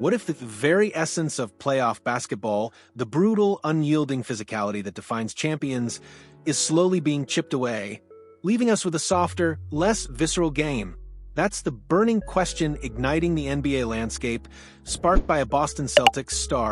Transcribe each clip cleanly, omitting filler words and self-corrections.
What if the very essence of playoff basketball, the brutal, unyielding physicality that defines champions, is slowly being chipped away, leaving us with a softer, less visceral game? That's the burning question igniting the NBA landscape, sparked by a Boston Celtics star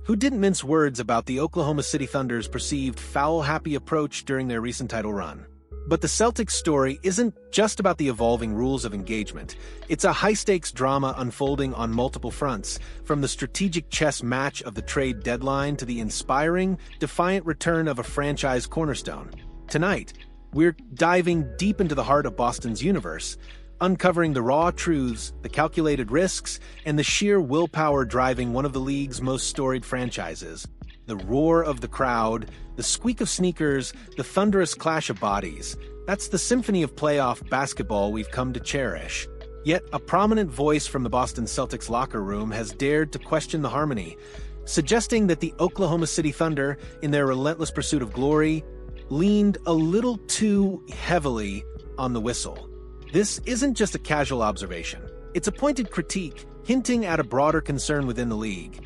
who didn't mince words about the Oklahoma City Thunder's perceived foul-happy approach during their recent title run. But the Celtics story isn't just about the evolving rules of engagement. It's a high-stakes drama unfolding on multiple fronts, from the strategic chess match of the trade deadline to the inspiring, defiant return of a franchise cornerstone. Tonight, we're diving deep into the heart of Boston's universe, uncovering the raw truths, the calculated risks, and the sheer willpower driving one of the league's most storied franchises. The roar of the crowd, the squeak of sneakers, the thunderous clash of bodies. That's the symphony of playoff basketball we've come to cherish. Yet a prominent voice from the Boston Celtics locker room has dared to question the harmony, suggesting that the Oklahoma City Thunder, in their relentless pursuit of glory, leaned a little too heavily on the whistle. This isn't just a casual observation. It's a pointed critique, hinting at a broader concern within the league.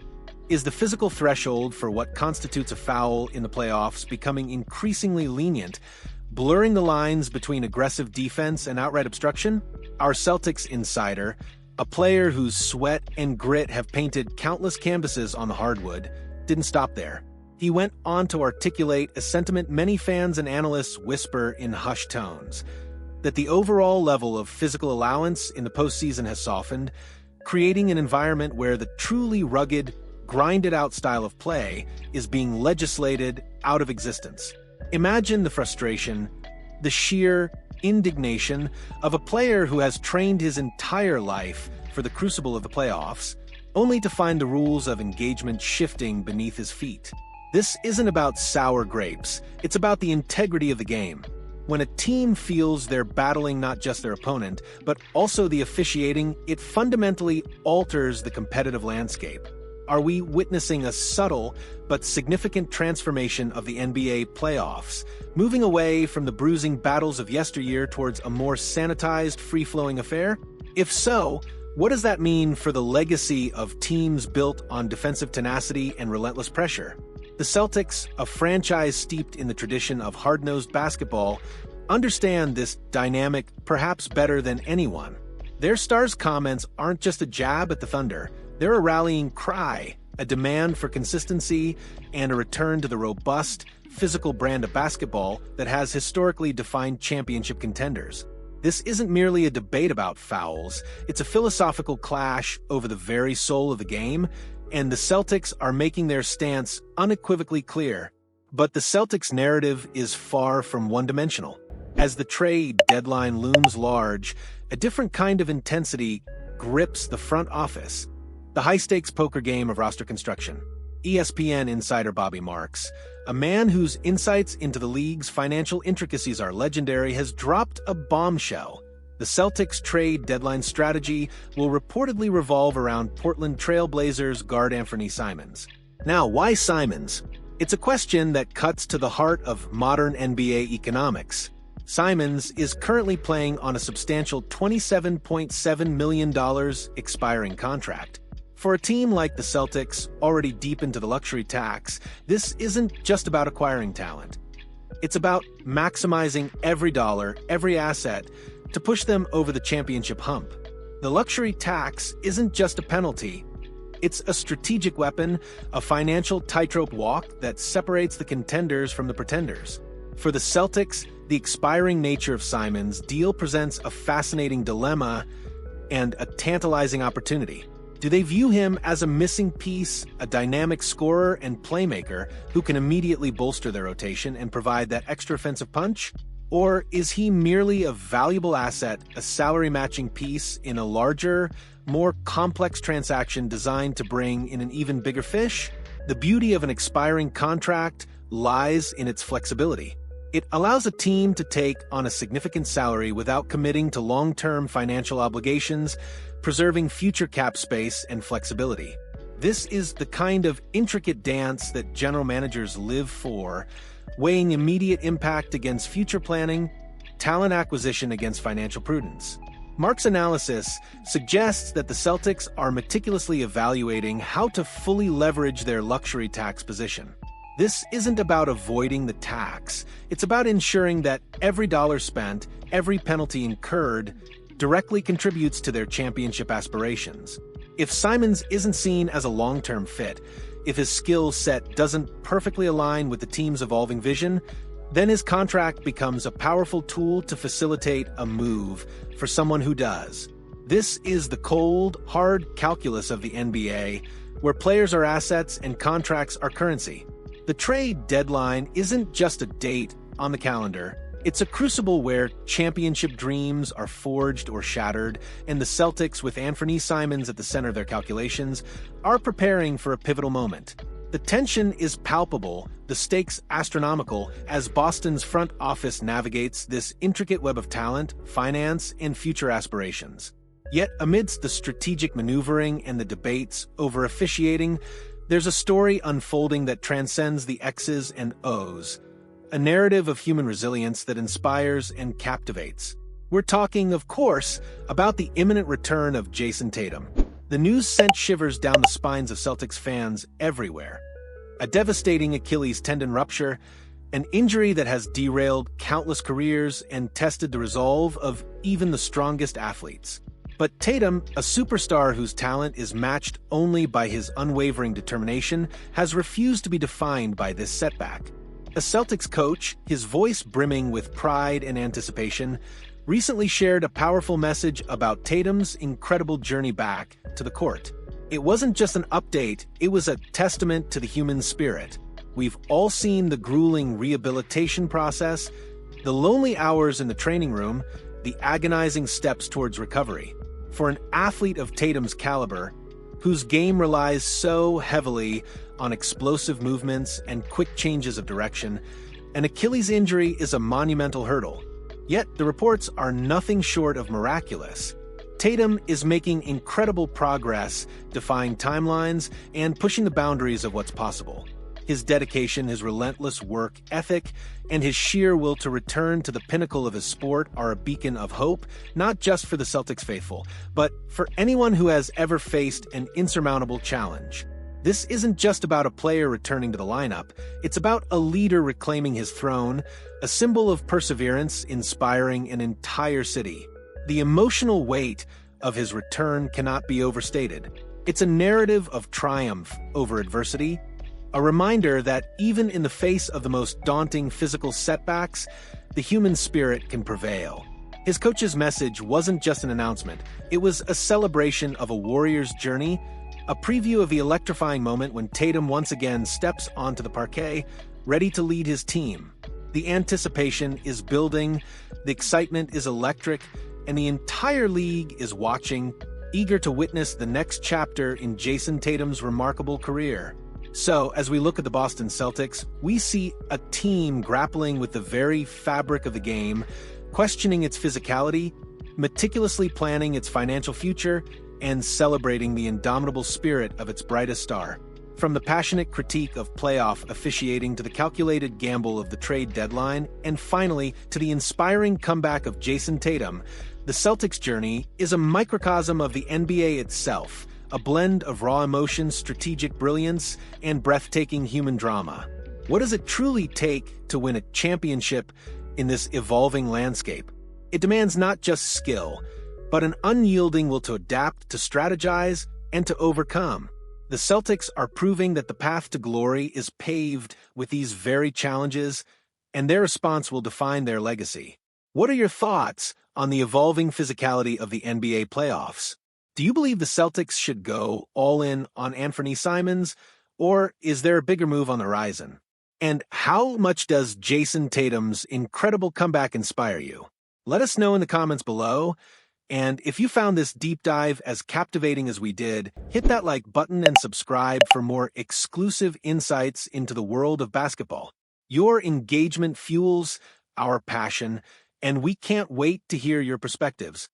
Is the physical threshold for what constitutes a foul in the playoffs becoming increasingly lenient, blurring the lines between aggressive defense and outright obstruction? Our Celtics insider, a player whose sweat and grit have painted countless canvases on the hardwood, didn't stop there. He went on to articulate a sentiment many fans and analysts whisper in hushed tones, that the overall level of physical allowance in the postseason has softened, creating an environment where the truly rugged, grinded-out style of play is being legislated out of existence. Imagine the frustration, the sheer indignation of a player who has trained his entire life for the crucible of the playoffs, only to find the rules of engagement shifting beneath his feet. This isn't about sour grapes, it's about the integrity of the game. When a team feels they're battling not just their opponent, but also the officiating, it fundamentally alters the competitive landscape. Are we witnessing a subtle but significant transformation of the NBA playoffs, moving away from the bruising battles of yesteryear towards a more sanitized, free-flowing affair? If so, what does that mean for the legacy of teams built on defensive tenacity and relentless pressure? The Celtics, a franchise steeped in the tradition of hard-nosed basketball, understand this dynamic perhaps better than anyone. Their stars' comments aren't just a jab at the Thunder. They're a rallying cry, a demand for consistency, and a return to the robust, physical brand of basketball that has historically defined championship contenders. This isn't merely a debate about fouls, it's a philosophical clash over the very soul of the game, and the Celtics are making their stance unequivocally clear. But the Celtics' narrative is far from one-dimensional. As the trade deadline looms large, a different kind of intensity grips the front office. The high-stakes poker game of roster construction. ESPN insider Bobby Marks, a man whose insights into the league's financial intricacies are legendary, has dropped a bombshell. The Celtics trade deadline strategy will reportedly revolve around Portland Trail Blazers guard Anfernee Simons. Now, why Simons? It's a question that cuts to the heart of modern NBA economics. Simons is currently playing on a substantial $27.7 million expiring contract. For a team like the Celtics, already deep into the luxury tax, this isn't just about acquiring talent. It's about maximizing every dollar, every asset, to push them over the championship hump. The luxury tax isn't just a penalty. It's a strategic weapon, a financial tightrope walk that separates the contenders from the pretenders. For the Celtics, the expiring nature of Simons' deal presents a fascinating dilemma and a tantalizing opportunity. Do they view him as a missing piece, a dynamic scorer and playmaker who can immediately bolster their rotation and provide that extra offensive punch? Or is he merely a valuable asset, a salary-matching piece in a larger, more complex transaction designed to bring in an even bigger fish? The beauty of an expiring contract lies in its flexibility. It allows a team to take on a significant salary without committing to long-term financial obligations, preserving future cap space and flexibility. This is the kind of intricate dance that general managers live for, weighing immediate impact against future planning, talent acquisition against financial prudence. Mark's analysis suggests that the Celtics are meticulously evaluating how to fully leverage their luxury tax position. This isn't about avoiding the tax. It's about ensuring that every dollar spent, every penalty incurred, directly contributes to their championship aspirations. If Simons isn't seen as a long-term fit, if his skill set doesn't perfectly align with the team's evolving vision, then his contract becomes a powerful tool to facilitate a move for someone who does. This is the cold, hard calculus of the NBA, where players are assets and contracts are currency. The trade deadline isn't just a date on the calendar. It's a crucible where championship dreams are forged or shattered, and the Celtics, with Anfernee Simons at the center of their calculations, are preparing for a pivotal moment. The tension is palpable, the stakes astronomical, as Boston's front office navigates this intricate web of talent, finance, and future aspirations. Yet, amidst the strategic maneuvering and the debates over officiating, there's a story unfolding that transcends the X's and O's. A narrative of human resilience that inspires and captivates. We're talking, of course, about the imminent return of Jayson Tatum. The news sent shivers down the spines of Celtics fans everywhere. A devastating Achilles tendon rupture, an injury that has derailed countless careers and tested the resolve of even the strongest athletes. But Tatum, a superstar whose talent is matched only by his unwavering determination, has refused to be defined by this setback. A Celtics coach, his voice brimming with pride and anticipation, recently shared a powerful message about Tatum's incredible journey back to the court. It wasn't just an update, it was a testament to the human spirit. We've all seen the grueling rehabilitation process, the lonely hours in the training room, the agonizing steps towards recovery. For an athlete of Tatum's caliber, whose game relies so heavily on explosive movements and quick changes of direction, an Achilles injury is a monumental hurdle. Yet the reports are nothing short of miraculous. Tatum is making incredible progress, defying timelines, and pushing the boundaries of what's possible. His dedication, his relentless work ethic, and his sheer will to return to the pinnacle of his sport are a beacon of hope, not just for the Celtics faithful, but for anyone who has ever faced an insurmountable challenge. This isn't just about a player returning to the lineup, it's about a leader reclaiming his throne, a symbol of perseverance inspiring an entire city. The emotional weight of his return cannot be overstated. It's a narrative of triumph over adversity, a reminder that even in the face of the most daunting physical setbacks, the human spirit can prevail. His coach's message wasn't just an announcement, it was a celebration of a warrior's journey, a preview of the electrifying moment when Tatum once again steps onto the parquet, ready to lead his team. The anticipation is building, the excitement is electric, and the entire league is watching, eager to witness the next chapter in Jayson Tatum's remarkable career. So, as we look at the Boston Celtics, we see a team grappling with the very fabric of the game, questioning its physicality, meticulously planning its financial future, and celebrating the indomitable spirit of its brightest star. From the passionate critique of playoff officiating to the calculated gamble of the trade deadline, and finally to the inspiring comeback of Jayson Tatum, the Celtics' journey is a microcosm of the NBA itself, a blend of raw emotion, strategic brilliance, and breathtaking human drama. What does it truly take to win a championship in this evolving landscape? It demands not just skill, but an unyielding will to adapt, to strategize, and to overcome. The Celtics are proving that the path to glory is paved with these very challenges, and their response will define their legacy. What are your thoughts on the evolving physicality of the NBA playoffs? Do you believe the Celtics should go all in on Anfernee Simons, or is there a bigger move on the horizon? And how much does Jayson Tatum's incredible comeback inspire you? Let us know in the comments below. And if you found this deep dive as captivating as we did, hit that like button and subscribe for more exclusive insights into the world of basketball. Your engagement fuels our passion, and we can't wait to hear your perspectives.